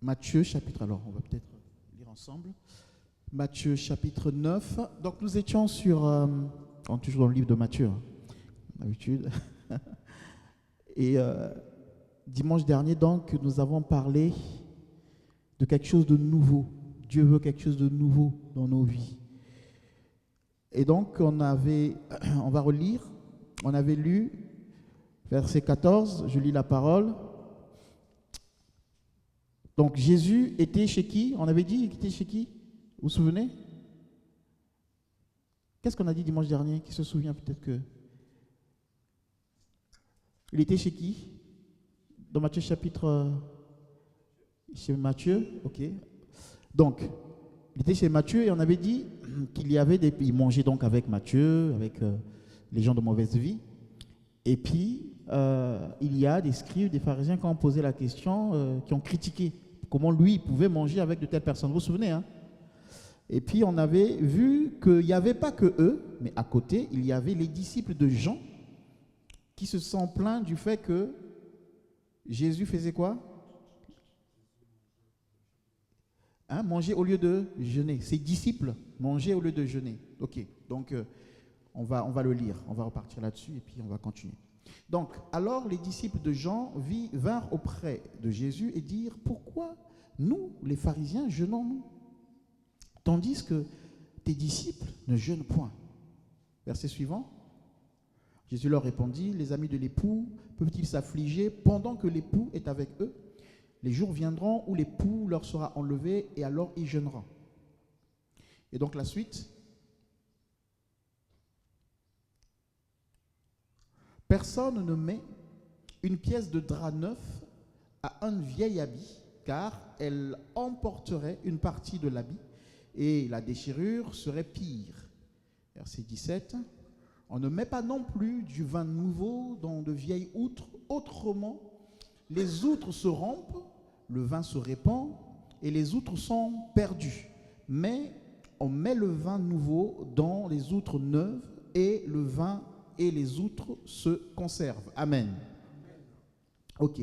Matthieu chapitre, alors on va peut-être lire ensemble. Matthieu chapitre 9. Donc nous étions sur, on est toujours dans le livre de Matthieu, hein, d'habitude. Et dimanche dernier, donc, nous avons parlé de quelque chose de nouveau. Dieu veut quelque chose de nouveau dans nos vies. Et donc, on va relire, on avait lu verset 14, je lis la parole. Donc, Jésus était chez qui? On avait dit qu'il était chez qui? Vous vous souvenez? Qu'est-ce qu'on a dit dimanche dernier? Qui se souvient peut-être que... Il était chez qui? Dans Matthieu chapitre... Chez Matthieu, ok. Donc, il était chez Matthieu et on avait dit qu'il y avait des... Il mangeait donc avec Matthieu, avec les gens de mauvaise vie. Et puis, il y a des scribes, des pharisiens qui ont posé la question, qui ont critiqué comment lui pouvait manger avec de telles personnes. Vous vous souvenez, hein? Et puis, on avait vu qu'il n'y avait pas que eux, mais à côté, il y avait les disciples de Jean qui se sont plaints du fait que Jésus faisait quoi? Hein, manger au lieu de jeûner. Ses disciples mangeaient au lieu de jeûner. Ok, donc on va le lire, on va repartir là-dessus et puis on va continuer. Donc, alors les disciples de Jean vinrent auprès de Jésus et dirent: pourquoi nous, les pharisiens, jeûnons-nous, tandis que tes disciples ne jeûnent point? Verset suivant. Jésus leur répondit: les amis de l'époux peuvent-ils s'affliger pendant que l'époux est avec eux? Les jours viendront où l'époux leur sera enlevé et alors ils jeûneront. Et donc la suite. Personne ne met une pièce de drap neuf à un vieil habit, car elle emporterait une partie de l'habit et la déchirure serait pire. Verset 17. On ne met pas non plus du vin nouveau dans de vieilles outres, autrement les outres se rompent, le vin se répand et les outres sont perdues. Mais on met le vin nouveau dans les outres neuves et le vin et les outres se conservent. Amen. Ok.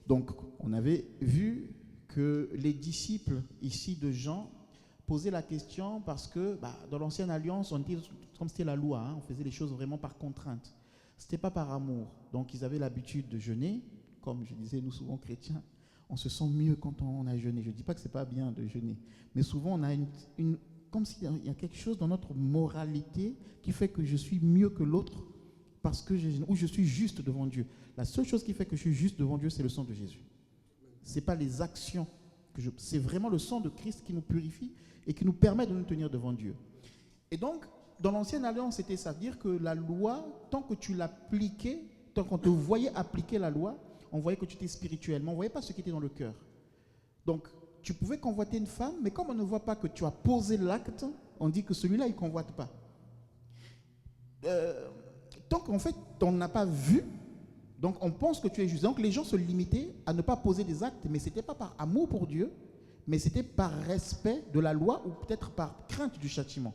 Donc, on avait vu que les disciples ici de Jean posaient la question parce que dans l'ancienne alliance, on était, comme c'était la loi, hein, on faisait les choses vraiment par contrainte. Ce n'était pas par amour. Donc, ils avaient l'habitude de jeûner. Comme je disais, nous souvent chrétiens, on se sent mieux quand on a jeûné. Je ne dis pas que ce n'est pas bien de jeûner, mais souvent on a comme s'il y a quelque chose dans notre moralité qui fait que je suis mieux que l'autre parce que ou je suis juste devant Dieu. La seule chose qui fait que je suis juste devant Dieu, c'est le sang de Jésus. Ce n'est pas les actions, c'est vraiment le sang de Christ qui nous purifie et qui nous permet de nous tenir devant Dieu. Et donc, dans l'ancienne alliance, c'était ça, dire que la loi, tant que tu l'appliquais, tant qu'on te voyait appliquer la loi, on voyait que tu étais spirituellement, on ne voyait pas ce qui était dans le cœur. Donc, tu pouvais convoiter une femme, mais comme on ne voit pas que tu as posé l'acte, on dit que celui-là, il ne convoite pas. Tant qu'en fait, on n'a pas vu, donc on pense que tu es juste. Donc, les gens se limitaient à ne pas poser des actes, mais ce n'était pas par amour pour Dieu, mais c'était par respect de la loi ou peut-être par crainte du châtiment.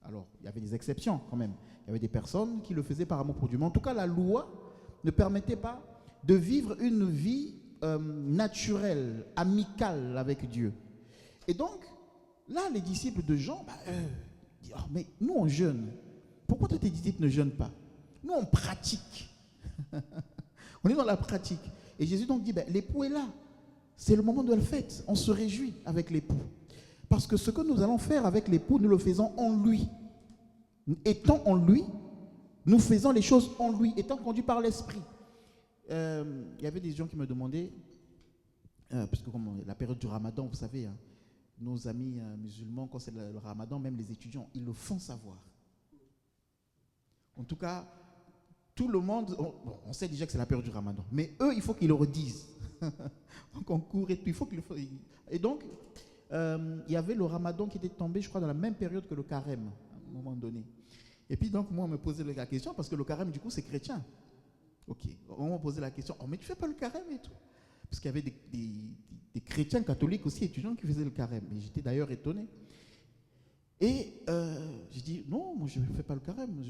Alors, il y avait des exceptions quand même. Il y avait des personnes qui le faisaient par amour pour Dieu. Mais en tout cas, la loi ne permettait pas de vivre une vie naturelle, amicale avec Dieu. Et donc, là, les disciples de Jean, disent: oh, mais nous, on jeûne. Pourquoi toi, tes disciples ne jeûnent pas? Nous, on pratique. On est dans la pratique. Et Jésus donc dit: l'époux est là. C'est le moment de la fête. On se réjouit avec l'époux. Parce que ce que nous allons faire avec l'époux, nous le faisons en lui. Étant en lui, nous faisons les choses en lui, étant conduits par l'esprit. Il y avait des gens qui me demandaient, parce que comme la période du ramadan, vous savez, hein, nos amis musulmans, quand c'est le ramadan, même les étudiants, ils le font savoir. En tout cas, tout le monde, on sait déjà que c'est la période du ramadan, mais eux, il faut qu'ils le redisent. Donc on court et tout, il faut qu'ils le fassent. Et donc, il y avait le ramadan qui était tombé, je crois, dans la même période que le carême, à un moment donné. Et puis donc, moi, on me posait la question, parce que le carême, du coup, c'est chrétien. Ok, on m'a posé la question: oh, mais tu fais pas le carême et tout? Parce qu'il y avait des chrétiens catholiques aussi, étudiants, qui faisaient le carême. Et j'étais d'ailleurs étonné. Et j'ai dit: non, moi je ne fais pas le carême.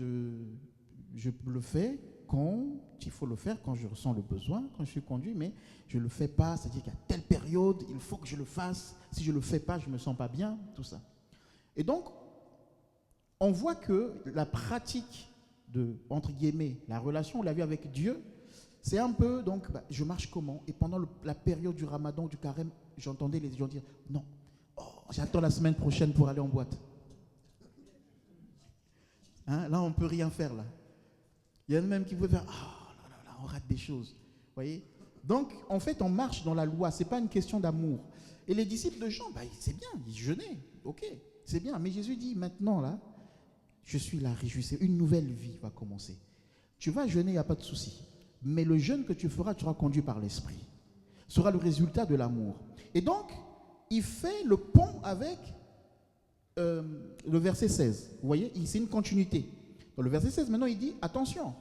Je le fais quand il faut le faire, quand je ressens le besoin, quand je suis conduit, mais je ne le fais pas, c'est-à-dire qu'à telle période, il faut que je le fasse. Si je ne le fais pas, je ne me sens pas bien, tout ça. Et donc, on voit que la pratique de, entre guillemets, la relation, on l'a vu avec Dieu, c'est un peu, donc, je marche comment? Et pendant la période du Ramadan, du carême, j'entendais les gens dire, non, j'attends la semaine prochaine pour aller en boîte. Hein, là, on ne peut rien faire, là. Il y en a même qui peuvent faire, là, on rate des choses. Vous voyez? Donc, en fait, on marche dans la loi. Ce n'est pas une question d'amour. Et les disciples de Jean, c'est bien, ils jeûnaient. Ok, c'est bien. Mais Jésus dit, maintenant, là, je suis là, réjouissez. Une nouvelle vie va commencer. Tu vas jeûner, il n'y a pas de souci. Mais le jeûne que tu feras, tu seras conduit par l'Esprit. Ce sera le résultat de l'amour. Et donc, il fait le pont avec le verset 16. Vous voyez, c'est une continuité. Dans le verset 16, maintenant, il dit, attention,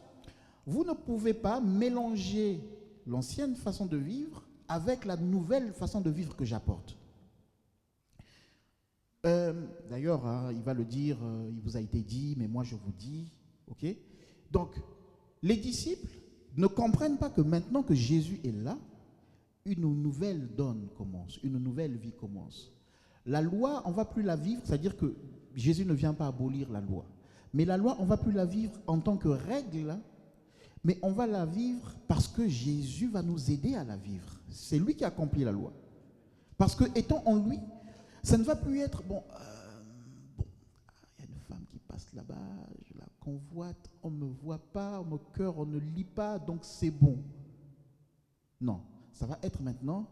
vous ne pouvez pas mélanger l'ancienne façon de vivre avec la nouvelle façon de vivre que j'apporte. D'ailleurs, hein, il va le dire, il vous a été dit, mais moi je vous dis, ok? Donc, les disciples ne comprennent pas que maintenant que Jésus est là, une nouvelle donne commence, une nouvelle vie commence. La loi, on ne va plus la vivre, c'est-à-dire que Jésus ne vient pas abolir la loi. Mais la loi, on ne va plus la vivre en tant que règle, mais on va la vivre parce que Jésus va nous aider à la vivre. C'est lui qui accomplit la loi. Parce que, étant en lui, ça ne va plus être, il y a une femme qui passe là-bas, je la convoite, on ne me voit pas, mon cœur, on ne lit pas, donc c'est bon. Non, ça va être maintenant,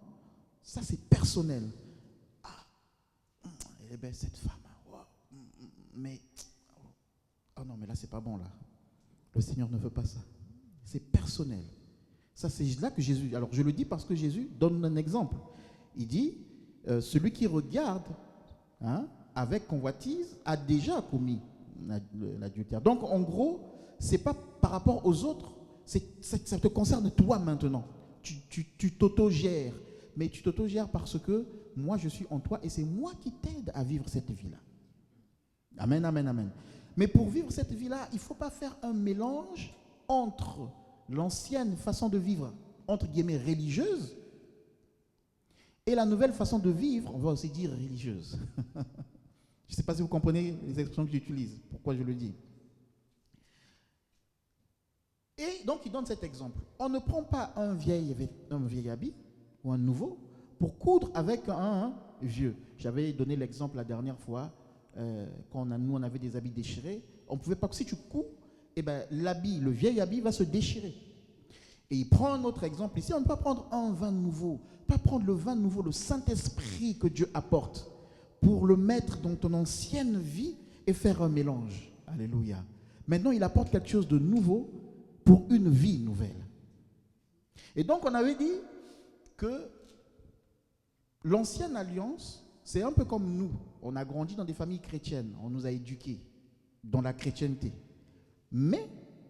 ça c'est personnel. Eh bien, cette femme, mais, non, mais là c'est pas bon là. Le Seigneur ne veut pas ça. C'est personnel. Ça c'est là que Jésus, alors je le dis parce que Jésus donne un exemple. Il dit, celui qui regarde avec convoitise a déjà commis l'adultère. Donc en gros, c'est pas par rapport aux autres, ça te concerne toi maintenant. Tu t'autogères, mais tu t'autogères parce que moi je suis en toi et c'est moi qui t'aide à vivre cette vie-là. Amen, amen, amen. Mais pour vivre cette vie-là, il ne faut pas faire un mélange entre l'ancienne façon de vivre, entre guillemets, religieuse, et la nouvelle façon de vivre, on va aussi dire religieuse. Je ne sais pas si vous comprenez les expressions que j'utilise, pourquoi je le dis. Et donc, il donne cet exemple. On ne prend pas un vieil habit ou un nouveau pour coudre avec un vieux. J'avais donné l'exemple la dernière fois, quand nous on avait des habits déchirés. On ne pouvait pas que si tu couds, l'habit, le vieil habit va se déchirer. Et il prend un autre exemple ici. On ne peut pas prendre un vin nouveau, pas prendre le vin nouveau, le Saint-Esprit que Dieu apporte, pour le mettre dans ton ancienne vie et faire un mélange. Alléluia. Maintenant, il apporte quelque chose de nouveau pour une vie nouvelle. Et donc, on avait dit que l'ancienne alliance, c'est un peu comme nous. On a grandi dans des familles chrétiennes. On nous a éduqués dans la chrétienté. Mais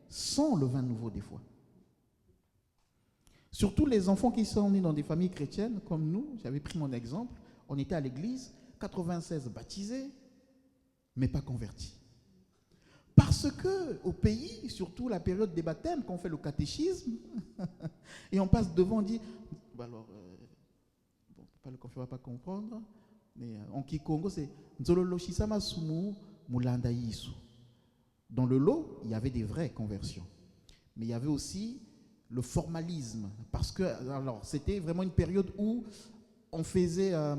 sans le vin nouveau des fois. Surtout les enfants qui sont nés dans des familles chrétiennes, comme nous, j'avais pris mon exemple, on était à l'église, 96 baptisés, mais pas convertis. Parce que au pays, surtout la période des baptêmes, quand on fait le catéchisme, et on passe devant, on dit, pas le conférence va pas comprendre, mais en Kikongo, c'est Nzololo Shisama Sumu Mulanda Yisu. Dans le lot, il y avait des vraies conversions. Mais il y avait aussi le formalisme. Parce que, alors, c'était vraiment une période où on faisait d'abord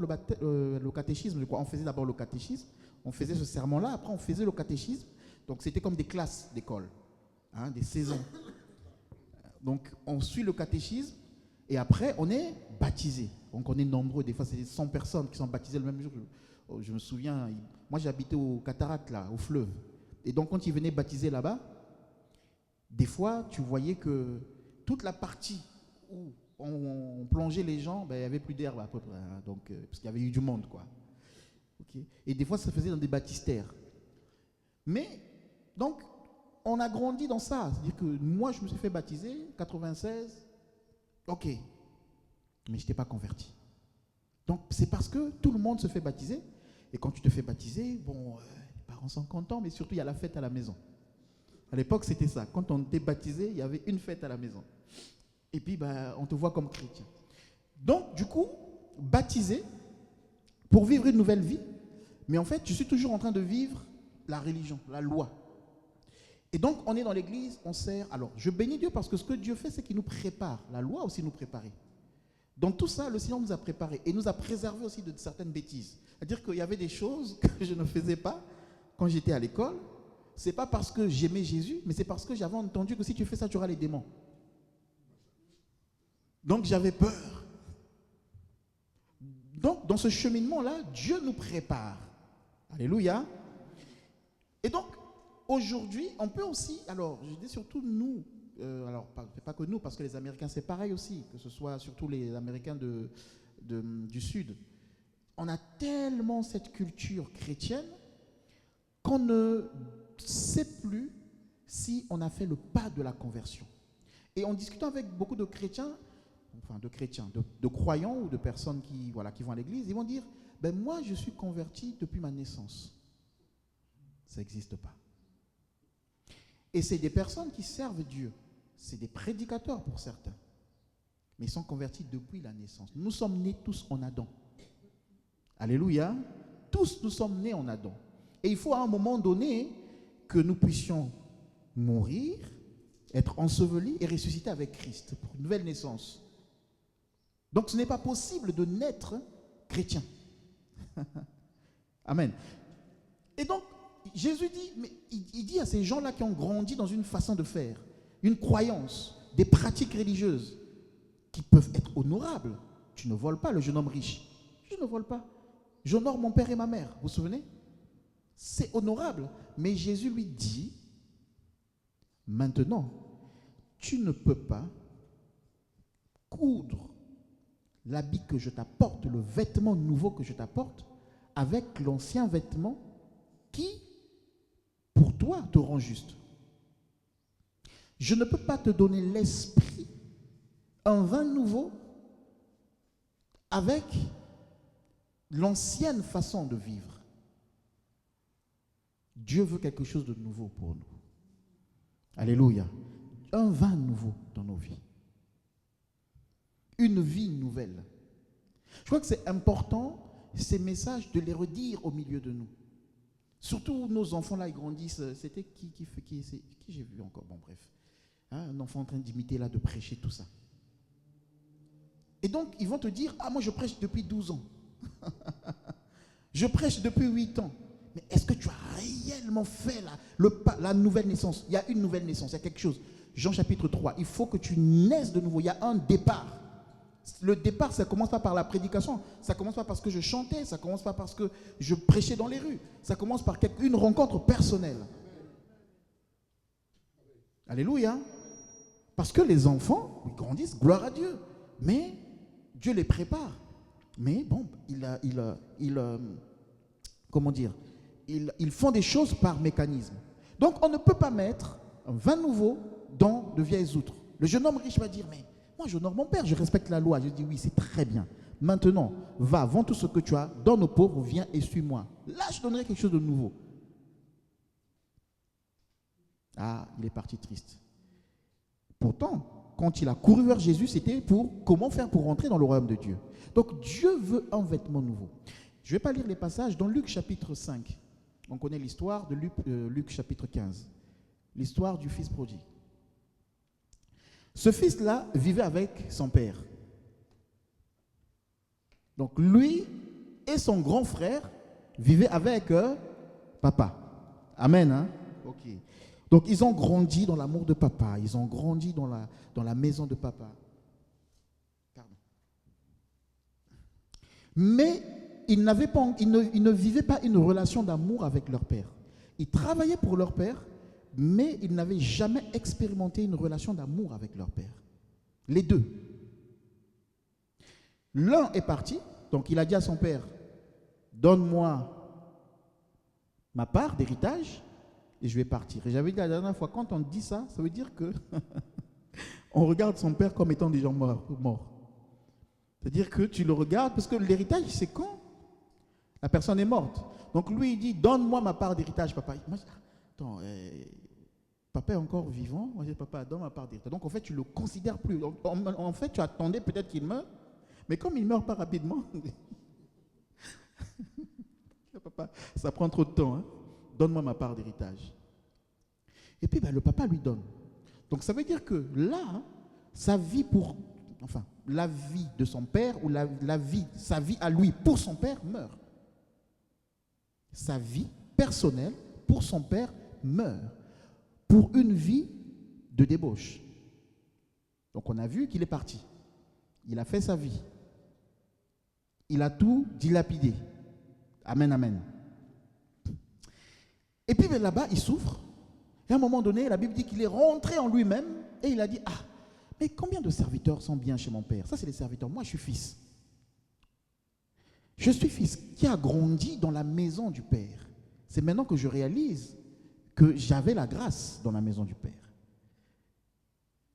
le catéchisme, je crois. On faisait d'abord le catéchisme, on faisait ce serment-là, après on faisait le catéchisme. Donc c'était comme des classes d'école, des saisons. Donc on suit le catéchisme et après on est baptisé. Donc on est nombreux, des fois c'est 100 personnes qui sont baptisées le même jour. Je me souviens, moi j'habitais au Cataracte, là, au fleuve. Et donc quand ils venaient baptiser là-bas, des fois tu voyais que toute la partie où on plongeait les gens, il n'y avait plus d'herbe à peu près, donc, parce qu'il y avait eu du monde, quoi. Okay. Et des fois ça se faisait dans des baptistères. Mais, donc, on a grandi dans ça. C'est-à-dire que moi je me suis fait baptiser, 96, ok, mais je n'étais pas converti. Donc c'est parce que tout le monde se fait baptiser. Et quand tu te fais baptiser, les parents sont contents, mais surtout il y a la fête à la maison. À l'époque, c'était ça. Quand on était baptisé, il y avait une fête à la maison. Et puis, on te voit comme chrétien. Donc, du coup, baptisé pour vivre une nouvelle vie. Mais en fait, je suis toujours en train de vivre la religion, la loi. Et donc, on est dans l'église, on sert. Alors, je bénis Dieu parce que ce que Dieu fait, c'est qu'il nous prépare. La loi aussi nous préparait. Dans tout ça, le Seigneur nous a préparés et nous a préservés aussi de certaines bêtises. C'est-à-dire qu'il y avait des choses que je ne faisais pas quand j'étais à l'école. Ce n'est pas parce que j'aimais Jésus, mais c'est parce que j'avais entendu que si tu fais ça, tu auras les démons. Donc, j'avais peur. Donc, dans ce cheminement-là, Dieu nous prépare. Alléluia. Et donc, aujourd'hui, on peut aussi, alors, je dis surtout nous, alors pas que nous, parce que les Américains, c'est pareil aussi, que ce soit surtout les Américains du Sud. On a tellement cette culture chrétienne qu'on ne sait plus si on a fait le pas de la conversion. Et en discutant avec beaucoup de chrétiens, de croyants ou de personnes qui vont à l'église, ils vont dire, moi je suis converti depuis ma naissance. Ça n'existe pas. Et c'est des personnes qui servent Dieu. C'est des prédicateurs pour certains. Mais ils sont convertis depuis la naissance. Nous sommes nés tous en Adam. Alléluia. Tous nous sommes nés en Adam. Et il faut à un moment donné que nous puissions mourir, être ensevelis et ressusciter avec Christ pour une nouvelle naissance. Donc ce n'est pas possible de naître chrétien. Amen. Et donc, Jésus dit, mais il dit à ces gens-là qui ont grandi dans une façon de faire, une croyance, des pratiques religieuses qui peuvent être honorables. Tu ne voles pas, le jeune homme riche. Je ne vole pas. J'honore mon père et ma mère. Vous vous souvenez? C'est honorable. Mais Jésus lui dit, maintenant, tu ne peux pas coudre l'habit que je t'apporte, le vêtement nouveau que je t'apporte, avec l'ancien vêtement qui, pour toi, te rend juste. Je ne peux pas te donner l'esprit, un vin nouveau, avec l'ancienne façon de vivre. Dieu veut quelque chose de nouveau pour nous. Alléluia. Un vin nouveau dans nos vies. Une vie nouvelle. Je crois que c'est important, ces messages, de les redire au milieu de nous. Surtout nos enfants là, ils grandissent. C'était qui j'ai vu encore? Bon, bref. Un enfant en train d'imiter là, de prêcher tout ça. Et donc, ils vont te dire, moi je prêche depuis 12 ans. Je prêche depuis 8 ans. Mais est-ce que tu as réellement fait la nouvelle naissance? Il y a une nouvelle naissance, il y a quelque chose. Jean chapitre 3, il faut que tu naisses de nouveau. Il y a un départ. Le départ, ça ne commence pas par la prédication. Ça ne commence pas parce que je chantais. Ça ne commence pas parce que je prêchais dans les rues. Ça commence par une rencontre personnelle. Alléluia. Parce que les enfants, ils grandissent, gloire à Dieu. Mais Dieu les prépare. Mais bon, comment dire, ils font des choses par mécanisme. Donc, on ne peut pas mettre un vin nouveau dans de vieilles outres. Le jeune homme riche va dire, mais moi, j'honore mon père, je respecte la loi. Je dis, oui, c'est très bien. Maintenant, va, vends tout ce que tu as, donne aux pauvres, viens et suis-moi. Là, je donnerai quelque chose de nouveau. Ah, il est parti triste. Pourtant, quand il a couru vers Jésus, c'était pour comment faire pour rentrer dans le royaume de Dieu. Donc, Dieu veut un vêtement nouveau. Je ne vais pas lire les passages. Dans Luc chapitre 5, on connaît l'histoire de Luc chapitre 15. L'histoire du fils prodigue. Ce fils-là vivait avec son père. Donc, lui et son grand frère vivaient avec papa. Amen, hein? Ok. Donc, ils ont grandi dans l'amour de papa. Ils ont grandi dans la maison de papa. Pardon. Mais ils ne vivaient pas une relation d'amour avec leur père. Ils travaillaient pour leur père, mais ils n'avaient jamais expérimenté une relation d'amour avec leur père. Les deux. L'un est parti, donc il a dit à son père, donne-moi ma part d'héritage et je vais partir. Et j'avais dit la dernière fois, quand on dit ça, ça veut dire que on regarde son père comme étant déjà mort. C'est-à-dire que tu le regardes, parce que l'héritage, c'est quand la personne est morte. Donc lui, il dit, donne-moi ma part d'héritage, papa. Moi, attends, papa est encore vivant. Moi, j'ai papa Adam à part d'héritage. Donc, en fait, tu ne le considères plus. En fait, tu attendais peut-être qu'il meure. Mais comme il ne meurt pas rapidement, papa, ça prend trop de temps. Hein. Donne-moi ma part d'héritage. Et puis, le papa lui donne. Donc, ça veut dire que là, sa vie la vie de son père ou sa vie à lui pour son père meurt. Sa vie personnelle pour son père meurt. Pour une vie de débauche. Donc, on a vu qu'il est parti. Il a fait sa vie. Il a tout dilapidé. Amen, amen. Et puis là-bas, il souffre. Et à un moment donné, la Bible dit qu'il est rentré en lui-même et il a dit, ah, mais combien de serviteurs sont bien chez mon père? Ça, c'est les serviteurs. Moi, je suis fils. Je suis fils qui a grandi dans la maison du père. C'est maintenant que je réalise que j'avais la grâce dans la maison du père.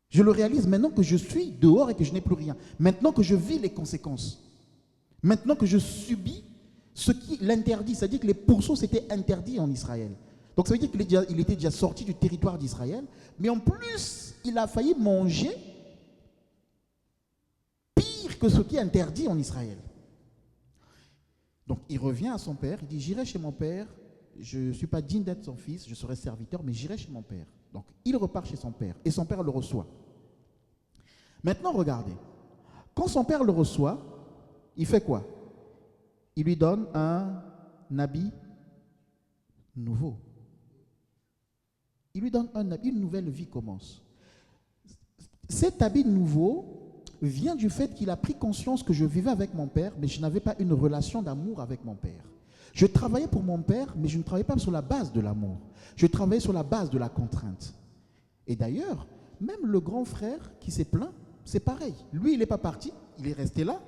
Je le réalise maintenant que je suis dehors et que je n'ai plus rien. Maintenant que je vis les conséquences. Maintenant que je subis ce qui l'interdit. C'est-à-dire que les pourceaux, c'était interdit en Israël. Donc ça veut dire qu'il était déjà sorti du territoire d'Israël. Mais en plus, il a failli manger pire que ce qui est interdit en Israël. Donc il revient à son père. Il dit, j'irai chez mon père. Je ne suis pas digne d'être son fils. Je serai serviteur, mais j'irai chez mon père. Donc il repart chez son père. Et son père le reçoit. Maintenant, regardez. Quand son père le reçoit, il fait quoi? Il lui donne un habit nouveau. Il lui donne un habit, une nouvelle vie commence. Cet habit nouveau vient du fait qu'il a pris conscience que je vivais avec mon père, mais je n'avais pas une relation d'amour avec mon père. Je travaillais pour mon père, mais je ne travaillais pas sur la base de l'amour. Je travaillais sur la base de la contrainte. Et d'ailleurs, même le grand frère qui s'est plaint, c'est pareil. Lui, il n'est pas parti, il est resté là.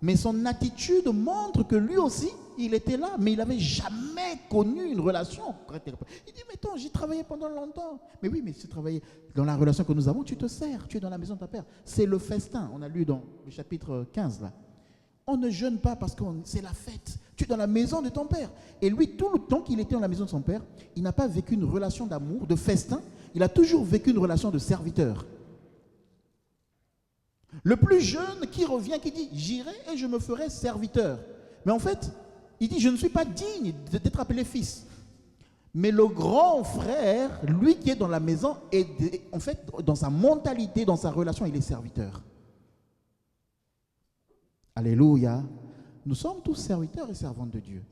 Mais son attitude montre que lui aussi, il était là, mais il n'avait jamais connu une relation. Il dit, mais attends, j'ai travaillé pendant longtemps. Mais oui, mais si tu travailles dans la relation que nous avons, tu te sers, tu es dans la maison de ta père. C'est le festin, on a lu dans le chapitre 15 là. On ne jeûne pas parce que c'est la fête. Tu es dans la maison de ton père. Et lui, tout le temps qu'il était dans la maison de son père, il n'a pas vécu une relation d'amour, de festin. Il a toujours vécu une relation de serviteur. Le plus jeune qui revient, qui dit, j'irai et je me ferai serviteur. Mais en fait, il dit, je ne suis pas digne d'être appelé fils. Mais le grand frère, lui qui est dans la maison, en fait, dans sa mentalité, dans sa relation, il est serviteur. Alléluia. Nous sommes tous serviteurs et servantes de Dieu.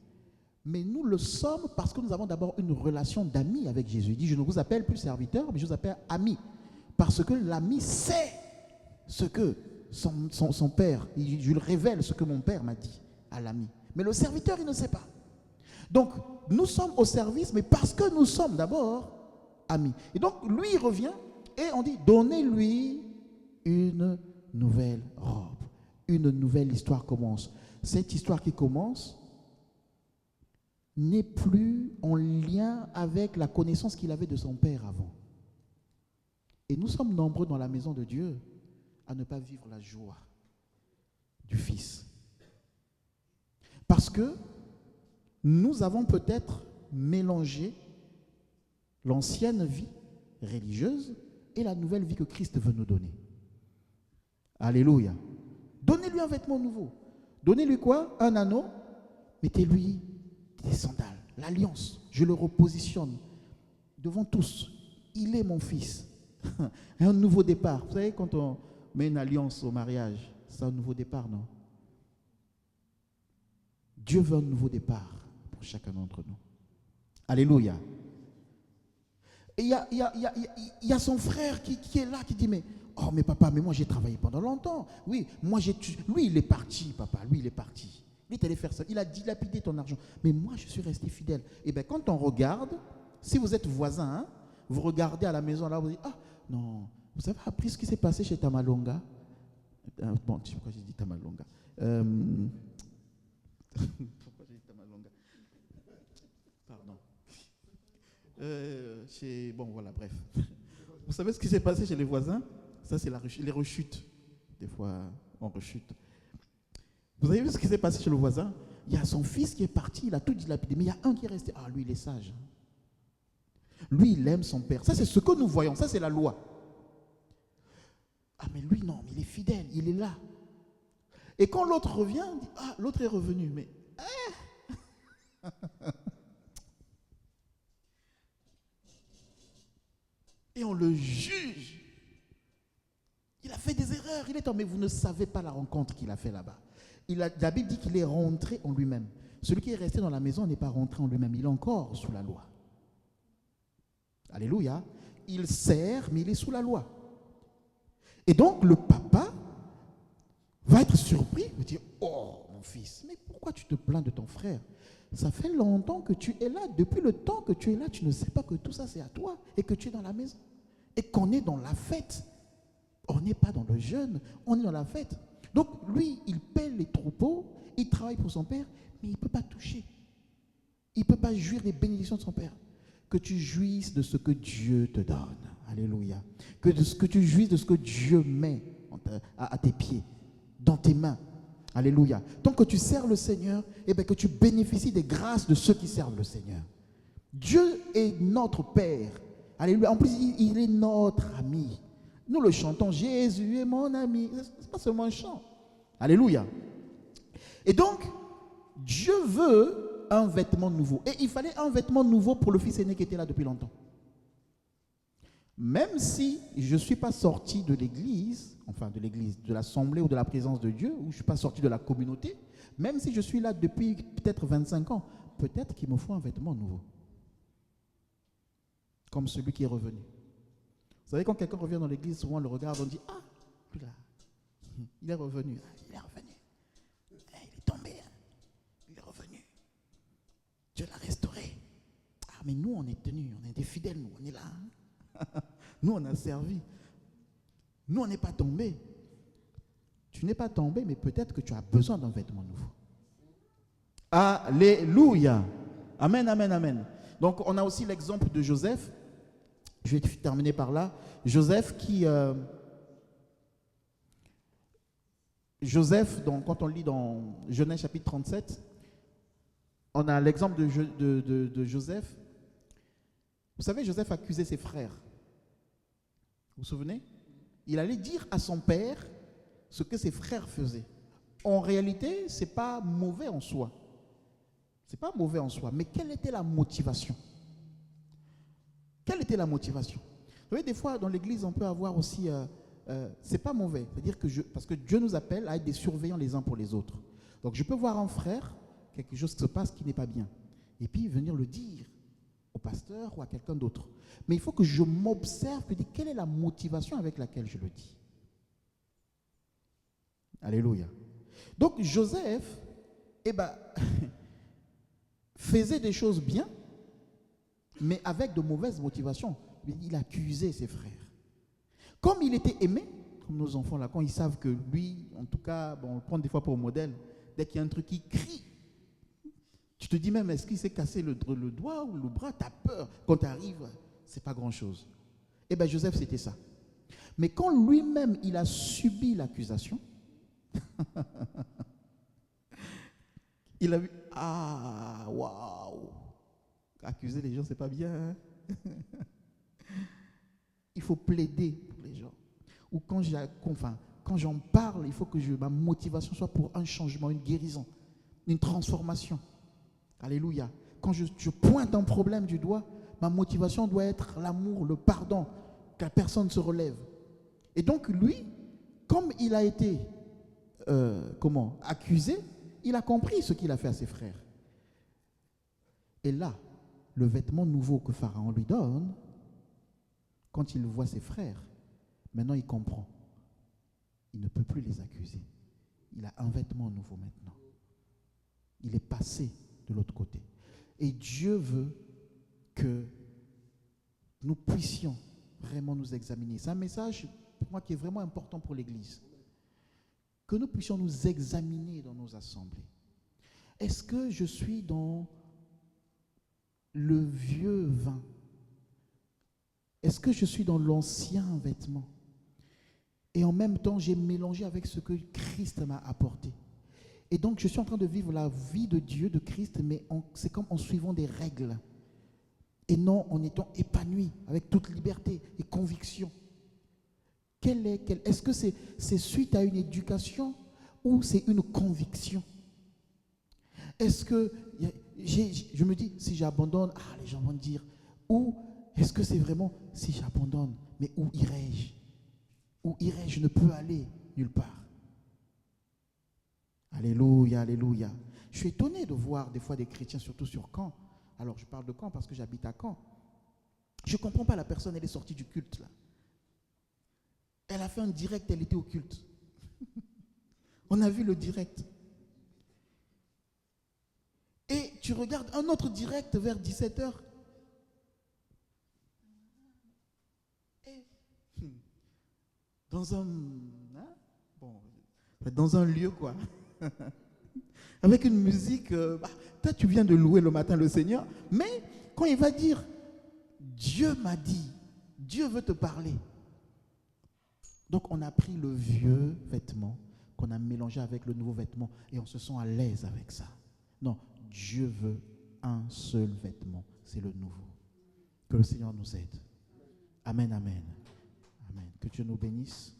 Mais nous le sommes parce que nous avons d'abord une relation d'amis avec Jésus. Il dit, je ne vous appelle plus serviteur, mais je vous appelle ami. Parce que l'ami sait ce que son père, je lui révèle ce que mon père m'a dit à l'ami. Mais le serviteur, il ne sait pas. Donc, nous sommes au service, mais parce que nous sommes d'abord amis. Et donc, lui, il revient et on dit, donnez-lui une nouvelle robe. Une nouvelle histoire commence. Cette histoire qui commence n'est plus en lien avec la connaissance qu'il avait de son père avant. Et nous sommes nombreux dans la maison de Dieu à ne pas vivre la joie du Fils. Parce que nous avons peut-être mélangé l'ancienne vie religieuse et la nouvelle vie que Christ veut nous donner. Alléluia. Donnez-lui un vêtement nouveau. Donnez-lui quoi? Un anneau. Mettez-lui des sandales. L'alliance. Je le repositionne devant tous. Il est mon fils. Un nouveau départ. Vous savez, quand on met une alliance au mariage, c'est un nouveau départ, non? Dieu veut un nouveau départ pour chacun d'entre nous. Alléluia. Et il y a son frère qui est là, qui dit, mais oh, mais papa, mais moi j'ai travaillé pendant longtemps. Oui, lui il est parti, papa, lui il est parti. Lui il est allé faire ça, il a dilapidé ton argent. Mais moi je suis resté fidèle. Et bien quand on regarde, si vous êtes voisin, hein, vous regardez à la maison là, vous dites, ah non, vous avez appris ce qui s'est passé chez Tamalonga? Bon, je sais pas pourquoi j'ai dit Tamalonga. Pourquoi j'ai dit Tamalonga? Pardon. Bon voilà, bref. Vous savez ce qui s'est passé chez les voisins? Ça, c'est les rechutes. Des fois, on rechute. Vous avez vu ce qui s'est passé chez le voisin? Il y a son fils qui est parti, il a tout dilapidé, mais il y a un qui est resté. Ah, lui, il est sage. Lui, il aime son père. Ça, c'est ce que nous voyons. Ça, c'est la loi. Ah, mais lui, non, il est fidèle, il est là. Et quand l'autre revient, on dit, ah, l'autre est revenu. Mais, et on le juge. Il a fait des erreurs. Il est tombé. Mais vous ne savez pas la rencontre qu'il a fait là-bas. La Bible dit qu'il est rentré en lui-même. Celui qui est resté dans la maison n'est pas rentré en lui-même. Il est encore sous la loi. Alléluia. Il sert, mais il est sous la loi. Et donc, le papa va être surpris. Il va dire, oh, mon fils, mais pourquoi tu te plains de ton frère? Ça fait longtemps que tu es là. Depuis le temps que tu es là, tu ne sais pas que tout ça, c'est à toi et que tu es dans la maison. Et qu'on est dans la fête. On n'est pas dans le jeûne, on est dans la fête. Donc, lui, il paie les troupeaux, il travaille pour son père, mais il ne peut pas toucher. Il ne peut pas jouir des bénédictions de son père. Que tu jouisses de ce que Dieu te donne. Alléluia. Que tu jouisses de ce que Dieu met à tes pieds, dans tes mains. Alléluia. Tant que tu sers le Seigneur, eh bien, que tu bénéficies des grâces de ceux qui servent le Seigneur. Dieu est notre Père. Alléluia. En plus, il est notre ami. Nous le chantons, Jésus est mon ami. Ce n'est pas seulement un chant. Alléluia. Et donc, Dieu veut un vêtement nouveau. Et il fallait un vêtement nouveau pour le fils aîné qui était là depuis longtemps. Même si je ne suis pas sorti de l'église, enfin de l'église, de l'assemblée ou de la présence de Dieu, ou je ne suis pas sorti de la communauté, même si je suis là depuis peut-être 25 ans, peut-être qu'il me faut un vêtement nouveau. Comme celui qui est revenu. Vous savez, quand quelqu'un revient dans l'église, souvent on le regarde, on dit, ah, lui là, il est revenu, il est revenu. Il est tombé, il est revenu. Dieu l'a restauré. Ah, mais nous, on est tenus, on est des fidèles, nous, on est là. Nous, on a servi. Nous, on n'est pas tombés. Tu n'es pas tombé, mais peut-être que tu as besoin d'un vêtement nouveau. Alléluia. Amen, amen, amen. Donc, on a aussi l'exemple de Joseph. Je vais terminer par là. Joseph qui... Joseph, donc, quand on lit dans Genèse chapitre 37, on a l'exemple de Joseph. Vous savez, Joseph accusait ses frères. Vous vous souvenez? Il allait dire à son père ce que ses frères faisaient. En réalité, ce n'est pas mauvais en soi. Ce n'est pas mauvais en soi. Mais quelle était la motivation? Quelle était la motivation? Vous voyez, des fois, dans l'église, on peut avoir aussi... c'est pas mauvais. C'est-à-dire que parce que Dieu nous appelle à être des surveillants les uns pour les autres. Donc, je peux voir un frère, quelque chose se passe qui n'est pas bien. Et puis, venir le dire au pasteur ou à quelqu'un d'autre. Mais il faut que je m'observe, que quelle est la motivation avec laquelle je le dis. Alléluia. Donc, Joseph, faisait des choses bien, mais avec de mauvaises motivations. Il accusait ses frères. Comme il était aimé, comme nos enfants là, quand ils savent que lui, en tout cas, bon, on le prend des fois pour modèle, dès qu'il y a un truc qui crie, tu te dis même, est-ce qu'il s'est cassé le doigt ou le bras? Tu as peur. Quand tu arrives, c'est pas grand-chose. Eh bien, Joseph, c'était ça. Mais quand lui-même, il a subi l'accusation, il a vu, ah, waouh, accuser les gens, c'est pas bien. Hein? Il faut plaider pour les gens. Ou quand j'en parle, il faut que ma motivation soit pour un changement, une guérison, une transformation. Alléluia. Quand je pointe un problème du doigt, ma motivation doit être l'amour, le pardon, que la personne se relève. Et donc lui, comme il a été accusé, il a compris ce qu'il a fait à ses frères. Et là, le vêtement nouveau que Pharaon lui donne, quand il voit ses frères, maintenant il comprend. Il ne peut plus les accuser. Il a un vêtement nouveau maintenant. Il est passé de l'autre côté. Et Dieu veut que nous puissions vraiment nous examiner. C'est un message pour moi qui est vraiment important pour l'Église. Que nous puissions nous examiner dans nos assemblées. Est-ce que je suis dans le vieux vin? Est-ce que je suis dans l'ancien vêtement? Et en même temps, j'ai mélangé avec ce que Christ m'a apporté. Et donc, je suis en train de vivre la vie de Dieu, de Christ, mais c'est comme en suivant des règles. et non en étant épanoui avec toute liberté et conviction. Est-ce que c'est suite à une éducation ou c'est une conviction? Est-ce que je me dis, si j'abandonne, les gens vont dire, ou est-ce que c'est vraiment, si j'abandonne, mais où irai-je? Où irai-je? Je ne peux aller nulle part. Alléluia, alléluia. Je suis étonné de voir des fois des chrétiens, surtout sur Caen. Alors je parle de Caen parce que j'habite à Caen. Je ne comprends pas, la personne, elle est sortie du culte là. Elle a fait un direct, elle était au culte. On a vu le direct. Et tu regardes un autre direct vers 17h. Dans un lieu quoi. Avec une musique, toi tu viens de louer le matin le Seigneur, mais quand il va dire, Dieu m'a dit, Dieu veut te parler. Donc on a pris le vieux vêtement qu'on a mélangé avec le nouveau vêtement et on se sent à l'aise avec ça. Non, Dieu veut un seul vêtement, c'est le nouveau. Que le Seigneur nous aide. Amen, amen. Amen. Que Dieu nous bénisse.